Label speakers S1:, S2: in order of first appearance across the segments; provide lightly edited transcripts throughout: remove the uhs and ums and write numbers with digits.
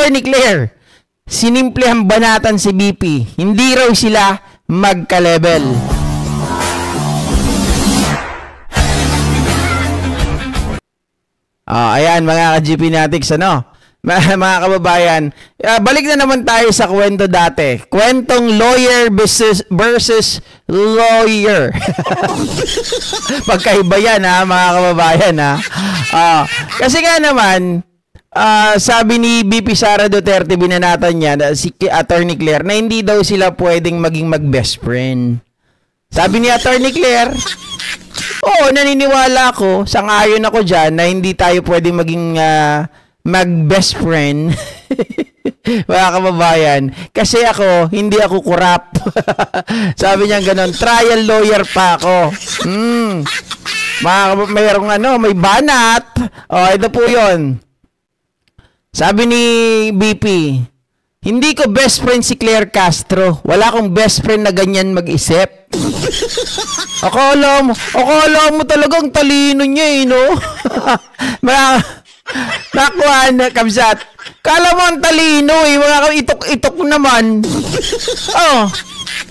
S1: Attorney Claire, sinimplehang banatan si BP. Hindi raw sila magka-level. Ayan mga ka-GP Natics, ano? Mga kababayan, balik na naman tayo sa kwento dati. Kwentong lawyer versus lawyer. Pagkaiba yan ha, mga kababayan ha. Kasi nga naman, sabi ni BP Sara Duterte, binanatan niya, si Attorney Claire, na hindi daw sila pwedeng maging mag-best friend. Sabi ni Attorney Claire, oo, naniniwala ako, sang-ayon ako dyan, na hindi tayo pwedeng maging mag-best friend. Mga kababayan, kasi ako, hindi ako kurap. Sabi niya gano'n, trial lawyer pa ako. Mayroong may banat. Ito po yun. Sabi ni BP, hindi ko best friend si Claire Castro. Wala akong best friend na ganyan mag-isip. Akala mo talagang talino niya eh, no? Nakuha na, Kamsat. Kala mo ang talino eh, mga itok-itok naman.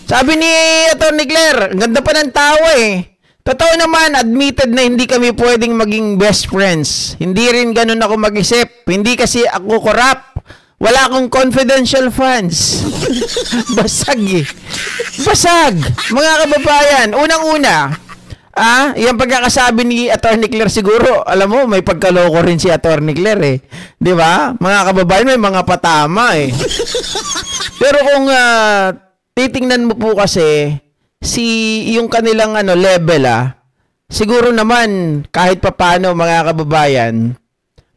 S1: Sabi ni Attorney Claire, ang ganda pa ng tawa eh. Totoo naman, admitted na hindi kami pwedeng maging best friends. Hindi rin ganun ako mag-isip. Hindi kasi ako korap. Wala akong confidential funds. Basag eh. Basag. Mga kababayan, unang-una, yung pagkakasabi ni Attorney Claire siguro, alam mo, may pagkaloko rin si Attorney Claire eh. Di ba? Mga kababayan, may mga patama eh. Pero kung titingnan mo po kasi, yung kanilang level siguro naman, kahit papano mga kababayan,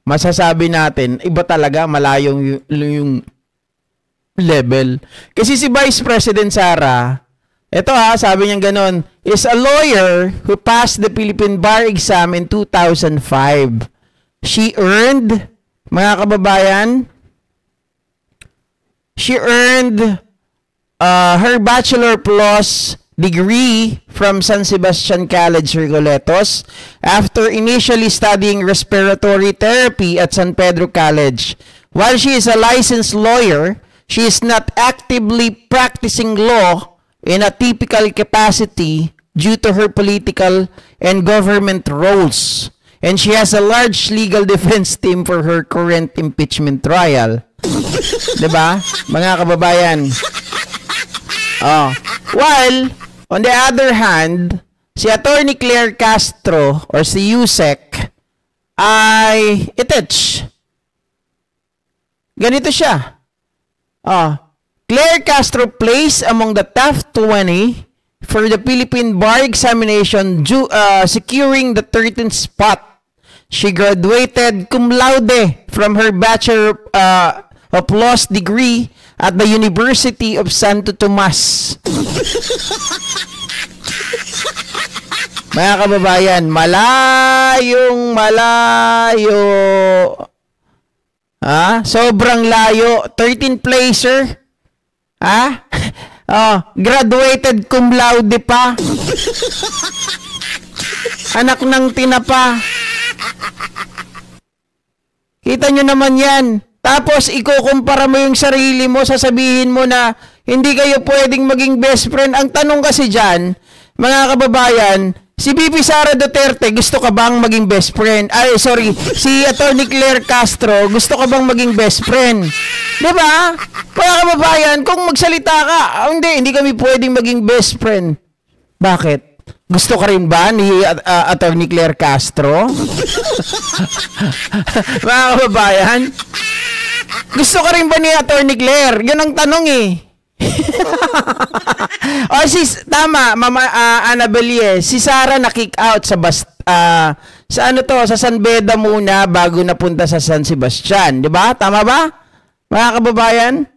S1: masasabi natin, iba talaga, malayong yung level. Kasi si Vice President Sara, ito sabi niya ganon, is a lawyer who passed the Philippine Bar Exam in 2005. She earned, mga kababayan, her Bachelor Plus degree from San Sebastian College, Recoletos, after initially studying respiratory therapy at San Pedro College. While she is a licensed lawyer, she is not actively practicing law in a typical capacity due to her political and government roles. And she has a large legal defense team for her current impeachment trial. Diba? Mga kababayan. While, on the other hand, si Attorney Claire Castro or si Yusek ay itech. Ganito siya. Claire Castro placed among the top 20 for the Philippine Bar Examination, securing the 13th spot. She graduated cum laude from her Bachelor of Laws degree at the University of Santo Tomas. Mga kababayan, malayong malayo. Sobrang layo. 13th placer. Graduated cum laude pa. Anak ng tinapa. Kita nyo naman yan. Tapos, ikukumpara mo yung sarili mo, sasabihin mo na hindi kayo pwedeng maging best friend. Ang tanong kasi dyan, mga kababayan, si BP Sara Duterte, gusto ka bang maging best friend? Si Attorney Claire Castro, gusto ka bang maging best friend? Diba? Mga kababayan, kung magsalita ka, hindi kami pwedeng maging best friend. Bakit? Gusto ka rin ba ni Attorney Claire Castro? Mga kababayan, gusto ka rin ba ni Attorney Claire? Yan ang tanong eh. Tama, Mama Annabelle, si Sara na-kick out sa sa San Beda muna bago napunta sa San Sebastian, 'di ba? Tama ba? Mga kababayan?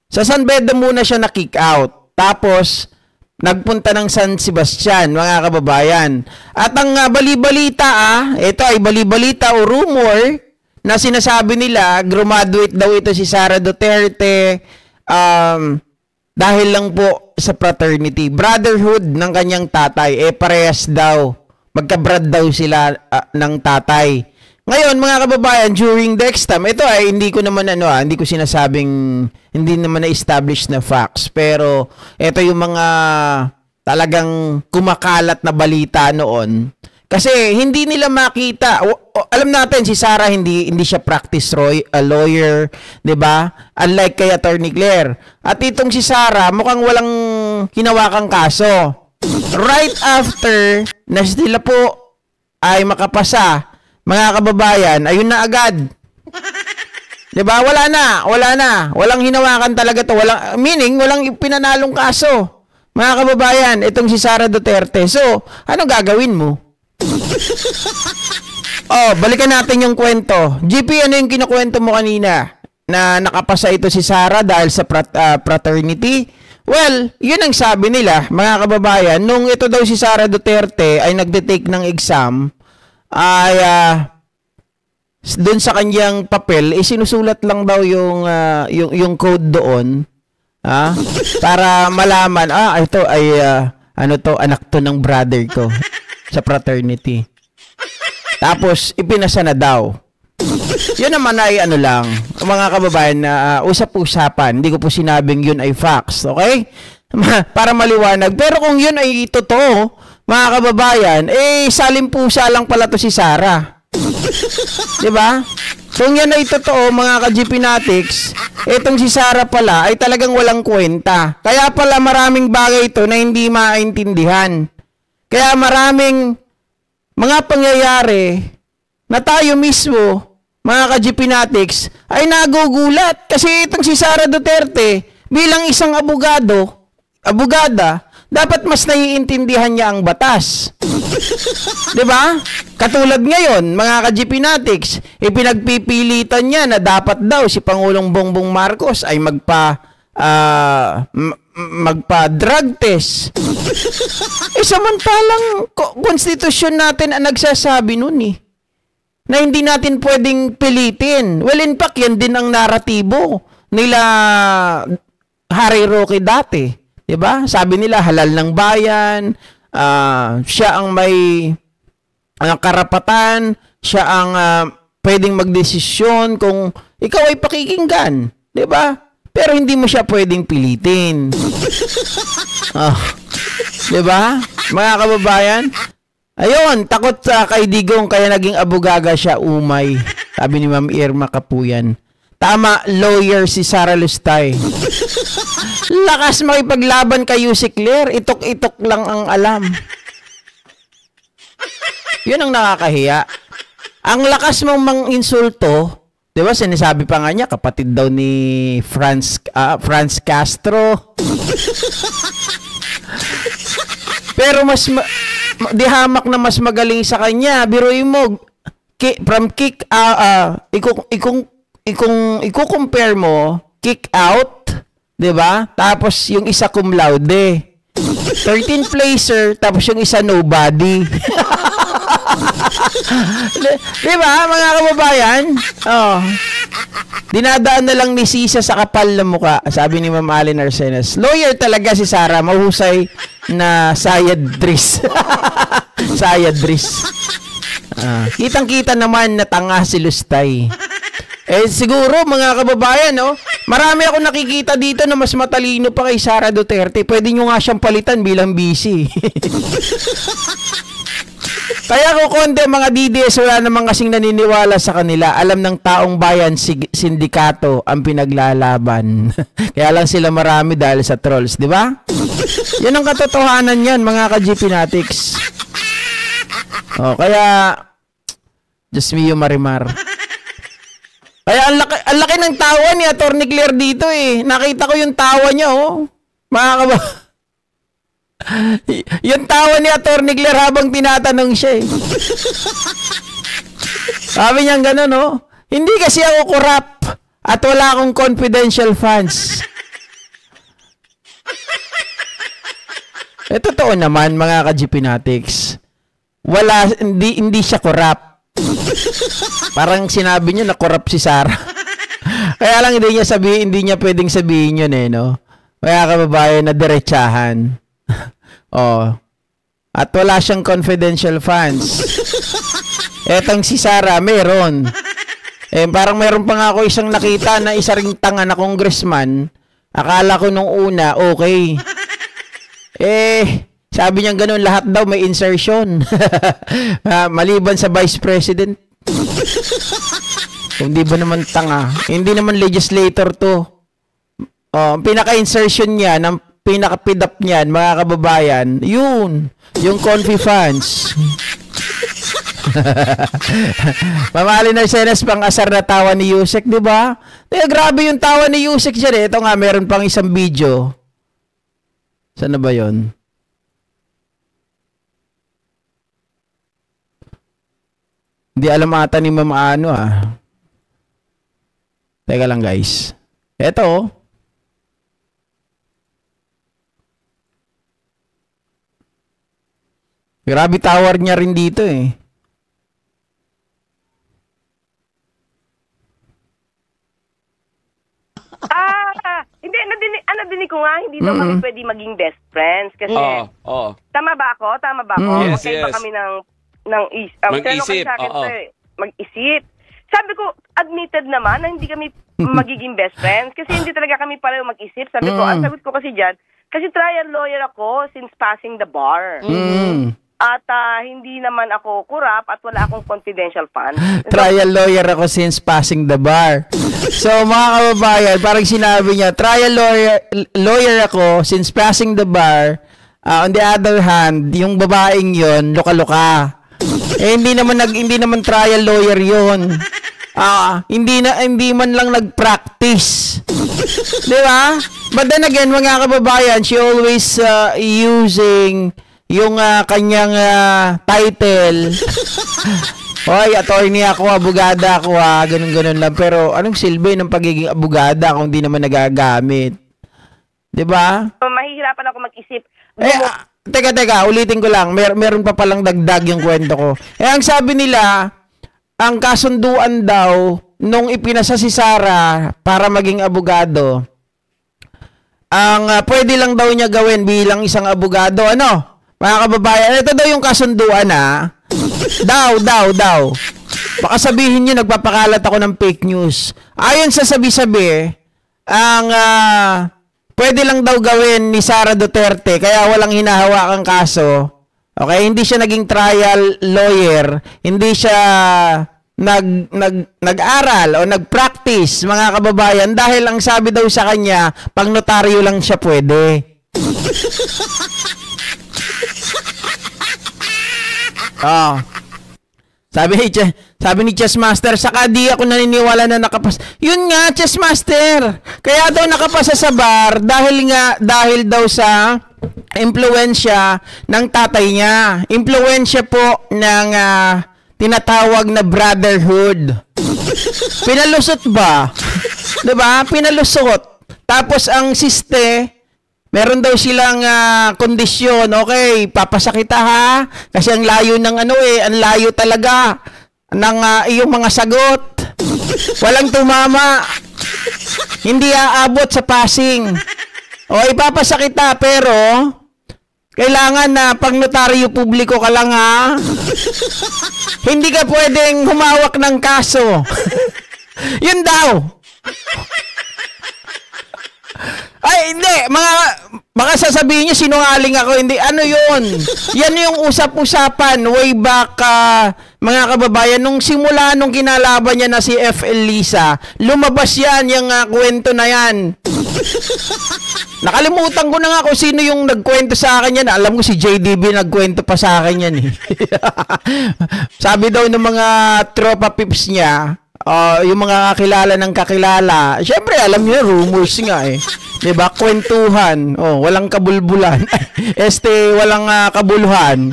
S1: Sa San Beda muna siya na-kick out. Tapos nagpunta ng San Sebastian, mga kababayan. At ang bali-balita, ito ay bali-balita o rumor na sinasabi nila, graduate daw ito si Sara Duterte dahil lang po sa fraternity. Brotherhood ng kanyang tatay, parehas daw. Magkabrad daw sila ng tatay. Ngayon, mga kababayan, during the exam, ito ay hindi ko naman hindi ko sinasabing, hindi naman na-establish na facts. Pero, ito yung mga talagang kumakalat na balita noon. Kasi, hindi nila makita. Alam natin, si Sarah, hindi siya practice lawyer, di ba? Unlike kay Attorney Claire. At itong si Sarah, mukhang walang hinawakang kaso. Right after na sila po ay makapasa, mga kababayan, ayun na agad. 'Di ba? Wala na. Walang hinawakan talaga 'to. Walang pinanalong kaso. Mga kababayan, itong si Sara Duterte. So, ano gagawin mo? Balikan natin yung kwento. GP, ano yung kinukwento mo kanina? Na nakapasa ito si Sara dahil sa fraternity? Well, yun ang sabi nila, mga kababayan. Nung ito daw si Sara Duterte ay nagde-take ng exam, ay doon sa kanyang papel sinusulat lang daw yung code doon para malaman ito ay anak to ng brother ko sa fraternity. Tapos ipinasa na daw. Yun naman ay lang mga kababayan na usap-usapan. Hindi ko po sinabing yun ay facts, okay? Para maliwanag. Pero kung yun ay totoo, mga kababayan, salimpusa lang pala to si Sara. 'Di ba? Kung yan ay totoo, mga ka-GPnatics, itong si Sara pala ay talagang walang kwenta. Kaya pala maraming bagay ito na hindi maintindihan. Kaya maraming mga pangyayari na tayo mismo, mga ka-GPnatics, ay nagugulat. Kasi itong si Sara Duterte, bilang isang abogada, dapat mas naiintindihan niya ang batas. 'Di ba? Katulad ngayon, mga ka-GPnatics, ipinagpipilitan niya na dapat daw si Pangulong Bongbong Marcos ay magpa-drug test. Samantalang konstitusyon natin ang nagsasabi nun na hindi natin pwedeng pilitin. Well, in fact, yan din ang naratibo nila Harry Roque dati. Diba? Sabi nila, halal ng bayan, siya ang may karapatan, siya ang pwedeng magdesisyon kung ikaw ay pakikinggan. Diba? Pero hindi mo siya pwedeng pilitin. Diba? Mga kababayan, ayun, takot sa kay Digong kaya naging abogaga siya, umay. Sabi ni Ma'am Irma Kapuyan. Tama, lawyer si Sara Lustay. Lakas makipaglaban kay Yusek Claire, itok-itok lang ang alam. Yun ang nakakahiya. Ang lakas mong mang-insulto, di ba, sinasabi pa nga niya, kapatid daw ni Franz Castro. Pero di hamak na mas magaling sa kanya. Biruin mo, from kick i-compare mo, kick out, 'di ba? Tapos yung isa cum laude. 13th placer, tapos yung isa nobody. 'Di ba, mga kababayan? Dinadaan na lang ni Sisa sa kapal na mukha, sabi ni Ma'am Allen Arsenas. Lawyer talaga si Sara, mahusay na sayadris. Sayadris. Kitang-kita naman na tanga si Lustay. Siguro, mga kababayan, marami ako nakikita dito na mas matalino pa kay Sara Duterte. Pwede nyo nga siyang palitan bilang busy. Kaya kung konti mga DDS, wala namang kasing naniniwala sa kanila. Alam ng taong bayan, sindikato ang pinaglalaban. Kaya lang sila marami dahil sa trolls, di ba? Yan ang katotohanan yan, mga ka-GPnatics. Kaya, just me yung marimar. Kaya ang laki ng tawa ni Attorney Claire dito Nakita ko yung tawa niya, Mga yung tawa ni Attorney Claire habang tinatanong siya, Sabi niya gano'n, hindi kasi ako corrupt at wala akong confidential funds. Totoo naman, mga ka-GPnatics. Hindi siya corrupt. Parang sinabi niya na corrupt si Sara. Kaya lang hindi niya pwedeng sabihin yun Kaya kababayan na diretsahan. At wala siyang confidential funds. Etong si Sara, meron. Parang meron pa nga ako isang nakita na isa ring tanga na congressman. Akala ko nung una, okay. Sabi niya ganun, lahat daw may insertion. Maliban sa vice president. Hindi ba naman tanga? Hindi naman legislator to. Ang pinaka-insertion niya, ng pinaka-pidap niyan, mga kababayan, yun. Yung Confi funds. Mamali na Senes pang asar na tawa ni Yusek, di ba? Grabe yung tawa ni Yusek dyan. Ito nga, meron pang isang video. Saan na ba yun? Hindi alam ata ni Ma'am Ano Teka lang guys. Ito. Grabe tower niya rin dito
S2: Hindi, nadinig ko nga, hindi daw kami pwede maging best friends. Kasi, tama ba ako?
S3: Yes,
S2: Magkaiba kami mag-isip. Mag-isip. Sabi ko, admitted naman na hindi kami magiging best friends. Kasi hindi talaga kami pareho mag-isip. Sabi ko, ang sagot ko kasi dyan, kasi trial lawyer ako since passing the bar. At hindi naman ako kurap at wala akong confidential fund.
S1: Trial lawyer ako since passing the bar. So mga kababayan, parang sinabi niya, trial lawyer ako since passing the bar. On the other hand, yung babaeng yon loka-loka. Hindi naman trial lawyer yon. Hindi man lang nag-practice. Di ba? But then again, mga kababayan, she always using yung kanyang title. Hoy, attorney ako, abogada ako ganun-ganun lang. Pero anong silbi ng pagiging abogada kung di naman nagagamit? 'Di ba?
S2: Mahihirapan ako mag-isip.
S1: Teka, ulitin ko lang. Meron pa palang dagdag yung kwento ko. Ang sabi nila, ang kasunduan daw nung ipinasa si Sara para maging abogado, ang pwede lang daw niya gawin bilang isang abogado, mga kababayan, ito daw yung kasunduan daw. Baka sabihin nyo, nagpapakalat ako ng fake news. Ayon sa sabi-sabi, ang pwede lang daw gawin ni Sara Duterte, kaya walang hinahawakang kaso. Okay, hindi siya naging trial lawyer, hindi siya nag-aral o nag-practice, mga kababayan, dahil ang sabi daw sa kanya, pang notaryo lang siya pwede. Sabi ni Chess Master, saka di ako naniniwala na nakapas. Yun nga, Chess Master. Kaya daw nakapasa sa bar dahil daw sa impluwensya ng tatay niya. Impluwensya po ng tinatawag na brotherhood. Pinalusot ba? 'Di ba? Pinalusot. Tapos ang siste, meron daw silang kondisyon, okay, papasakita ha, kasi ang layo ng ang layo talaga ng iyong mga sagot. Walang tumama. Hindi aabot sa passing. O ipapasakita, pero kailangan na pang notaryo publiko ka lang Hindi ka pwedeng humawak ng kaso. Yun daw. Ay, hindi. Baka sasabihin nyo, sinungaling ako. Hindi. Ano yun? Yan yung usap-usapan way back, mga kababayan. Nung simula, nung kinalaban niya na si FL Lisa, lumabas yan, yung kwento na yan. Nakalimutan ko na nga kung sino yung nagkwento sa akin yan. Alam ko si JDB nagkwento pa sa akin yan. Sabi daw ng mga tropa pips niya, yung mga kakilala ng kakilala, syempre alam niyo, rumors nga diba? Kwentuhan, walang kabulbulan. Walang kabuluhan.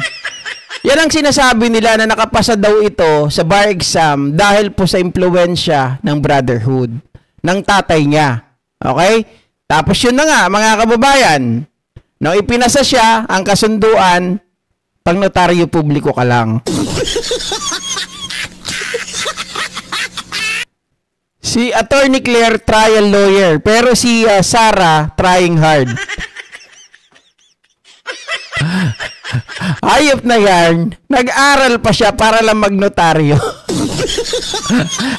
S1: Yan ang sinasabi nila na nakapasa daw ito sa bar exam dahil po sa impluwensya ng brotherhood ng tatay niya. Okay? Tapos yun na nga, mga kababayan, nung ipinasa siya, ang kasunduan, pang notaryo publiko ka lang. Si Attorney Claire, trial lawyer. Pero si Sara, trying hard. Hayop na yan. Nag-aral pa siya para lang magnotaryo.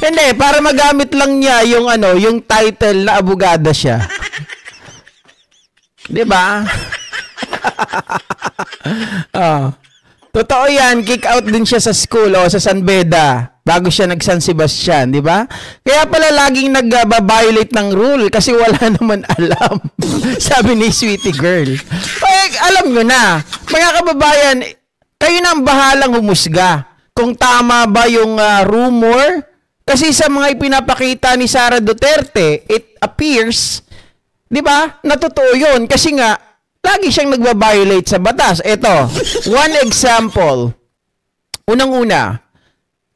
S1: Hindi, para magamit lang niya yung yung title na abogada siya. 'Di ba? Totoo yan, kick out din siya sa school o sa San Beda bago siya nag San Sebastian, di ba? Kaya pala laging nag-violate ng rule kasi wala naman alam. Sabi ni Sweetie Girl. Alam nyo na, mga kababayan, kayo na ang bahalang humusga kung tama ba yung rumor. Kasi sa mga ipinapakita ni Sara Duterte, it appears, di ba, na totoo yun. Kasi nga, lagi siyang nagbabiolate sa batas. Ito, one example. Unang-una,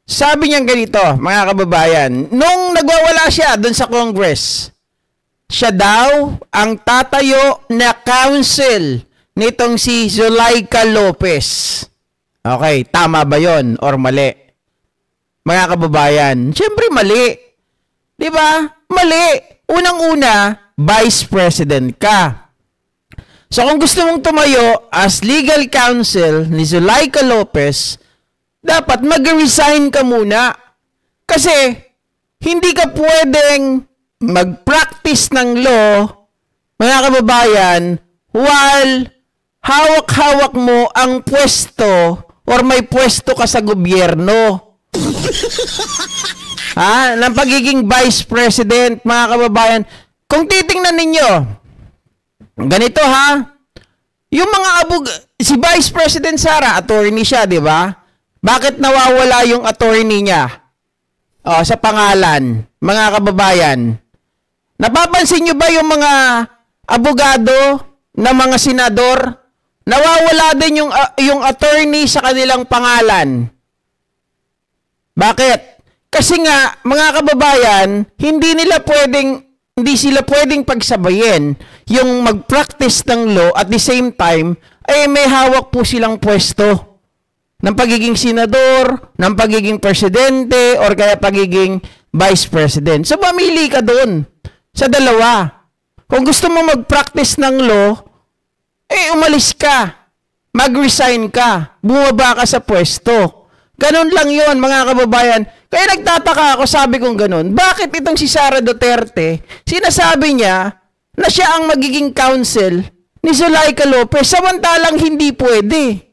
S1: sabi niya ganito, mga kababayan, nung nagwawala siya doon sa Congress, siya daw ang tatayo na counsel nitong si Zulaika Lopez. Okay, tama ba yon or mali? Mga kababayan, siyempre mali. Di ba? Mali. Unang-una, vice president ka. So kung gusto mong tumayo as legal counsel ni Zulaika Lopez, dapat mag-resign ka muna. Kasi hindi ka pwedeng mag-practice ng law, mga kababayan, while hawak-hawak mo ang pwesto or may pwesto ka sa gobyerno. Ng pagiging vice president, mga kababayan. Kung titingnan ninyo, ganito yung mga si Vice President Sara, attorney siya, di ba? Bakit nawawala yung attorney niya? Sa pangalan, mga kababayan. Napapansin nyo ba yung mga abogado na mga senador? Nawawala din yung attorney sa kanilang pangalan. Bakit? Kasi nga, mga kababayan, hindi sila pwedeng pagsabayin yung mag-practice ng law at the same time ay may hawak po silang pwesto ng pagiging senador, ng pagiging presidente, or kaya pagiging vice president. So, mamili ka doon sa dalawa. Kung gusto mo mag-practice ng law, umalis ka, mag-resign ka, bumaba ka sa pwesto. Ganon lang yon, mga kababayan. Kaya nagtataka ako, sabi kong ganon. Bakit itong si Sara Duterte, sinasabi niya na siya ang magiging counsel ni Zulaika Lopez, samantalang hindi pwede.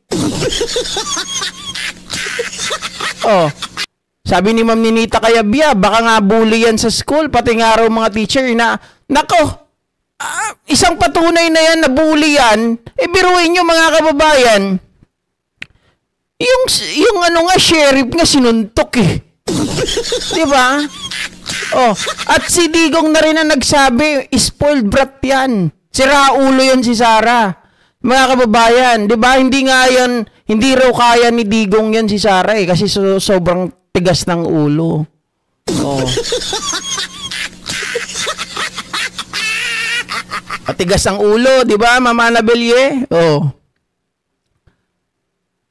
S1: Sabi ni Ma'am Ninita Kayabia, baka nga bully yan sa school, pati nga raw mga teacher na, isang patunay na yan na bully yan, biruin nyo mga kababayan, yung sheriff nga sinuntok Diba? At si Digong na rin ang nagsabi, spoiled brat yan. Sira ulo yan si Sara. Mga kababayan, diba? Hindi raw kaya ni Digong yan si Sara kasi sobrang tigas ng ulo. At tigas ang ulo, diba, Mama Anabelye?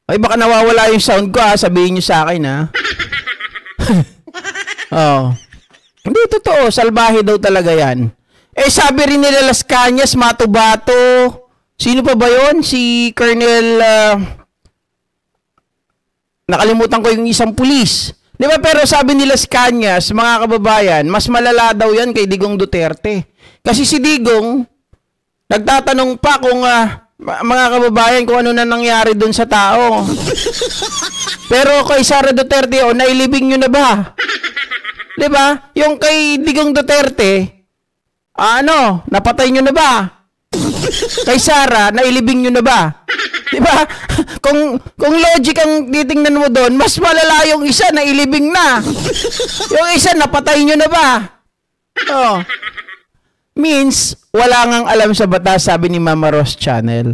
S1: Ay, baka nawawala yung sound ko, sabihin nyo sa akin, Hindi totoo, salbahe daw talaga yan. Sabi rin nila Las Cañas, Matubato, sino pa ba yun? Si Colonel, nakalimutan ko yung isang pulis. Di ba? Pero sabi nila Las Cañas, mga kababayan, mas malala daw yan kay Digong Duterte. Kasi si Digong, nagtatanong pa kung, mga kababayan, kung ano na nangyari dun sa tao. Pero kay Sara Duterte, nailibing nyo na ba? Diba? Yung kay Digong Duterte, napatay nyo na ba? Kay Sara, nailibing nyo na ba? Diba? Kung logic ang titingnan mo doon, mas malala yung isa, nailibing na. Yung isa, napatay nyo na ba? Means, wala ngang alam sa batas, sabi ni Mama Ross Channel.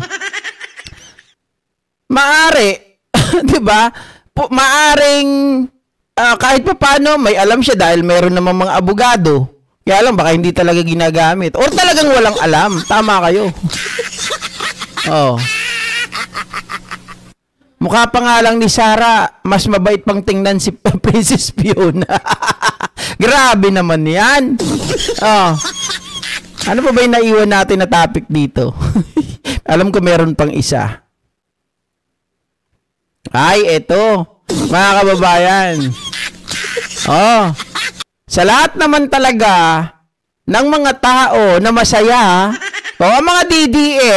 S1: Maari, diba? Maaring kahit pa paano may alam siya dahil mayroon naman mga abogado. Kaya lang baka hindi talaga ginagamit. Or talagang walang alam. Tama kayo. Mukha pa nga lang ni Sara, mas mabait pang tingnan si Princess Fiona. Grabe naman yan. Ano pa ba yung naiwan natin na topic dito? Alam ko meron pang isa. Ay, eto. Mga kababayan. Oh. Sa lahat naman talaga ng mga tao na masaya, o ang mga DDS,